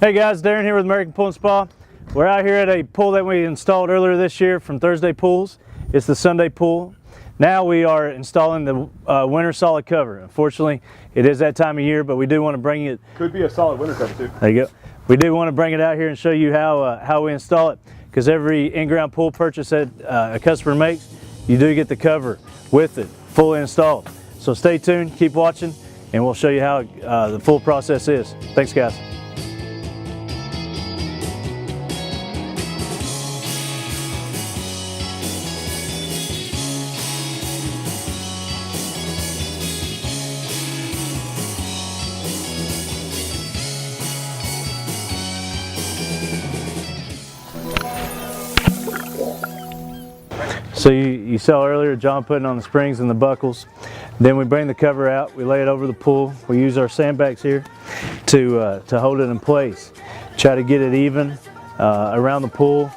Hey guys, Darren here with American Pool and Spa. We're out here at a pool that we installed earlier this year from Thursday Pools. It's the Sunday pool. Now we are installing the winter solid cover. Unfortunately, it is that time of year, but we do want to bring it. Could be a solid winter cover too. There you go. We do want to bring it out here and show you how we install it, because every in-ground pool purchase that a customer makes, you do get the cover with it, fully installed. So stay tuned, keep watching, and we'll show you how the full process is. Thanks guys. So you saw earlier John putting on the springs and the buckles. Then we bring the cover out, we lay it over the pool. We use our sandbags here to hold it in place. Try to get it even around the pool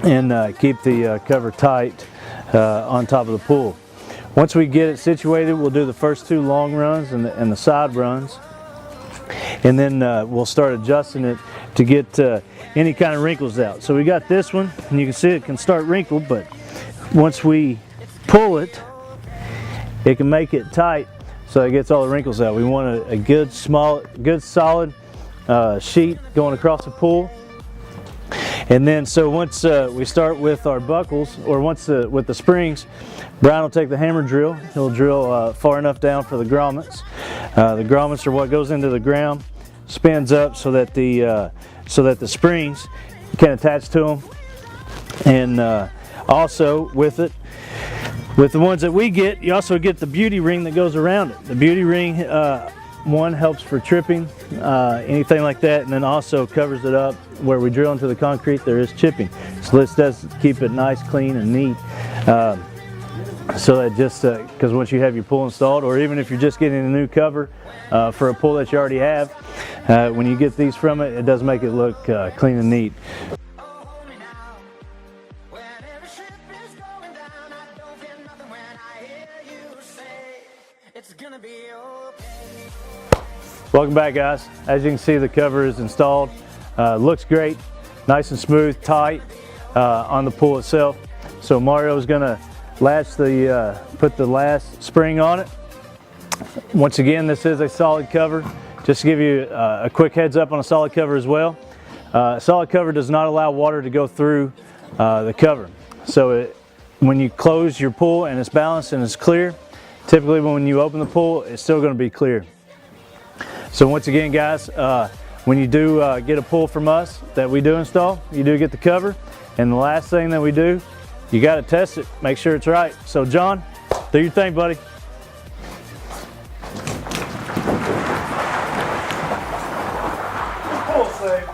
and keep the cover tight on top of the pool. Once we get it situated, we'll do the first two long runs and the side runs. And then we'll start adjusting it to get any kind of wrinkles out. So we got this one, and you can see it can start wrinkled, but once we pull it, it can make it tight so it gets all the wrinkles out. We want a good solid sheet going across the pool. And then so once we start with our buckles, or with the springs, Brian will take the hammer drill. He'll drill far enough down for the grommets. The grommets are what goes into the ground, spins up so that the springs can attach to them. And also with the ones that we get, you also get the beauty ring that goes around it. The beauty ring, one, helps for tripping, anything like that, and then also covers it up where we drill into the concrete. There is chipping, so this does keep it nice, clean, and neat. So that just because once you have your pool installed, or even if you're just getting a new cover for a pool that you already have, when you get these from it, it does make it look clean and neat. Welcome back guys. As you can see, the cover is installed. Looks great, nice and smooth, tight on the pool itself. So Mario is going to put the last spring on it. Once again, this is a solid cover. Just to give you a quick heads up on a solid cover as well. Solid cover does not allow water to go through the cover. So when you close your pool and it's balanced and it's clear, typically when you open the pool, it's still going to be clear. So once again guys, when you do get a pool from us that we do install, you do get the cover. And the last thing that we do, you got to test it, make sure it's right. So John, do your thing, buddy. Pool safe.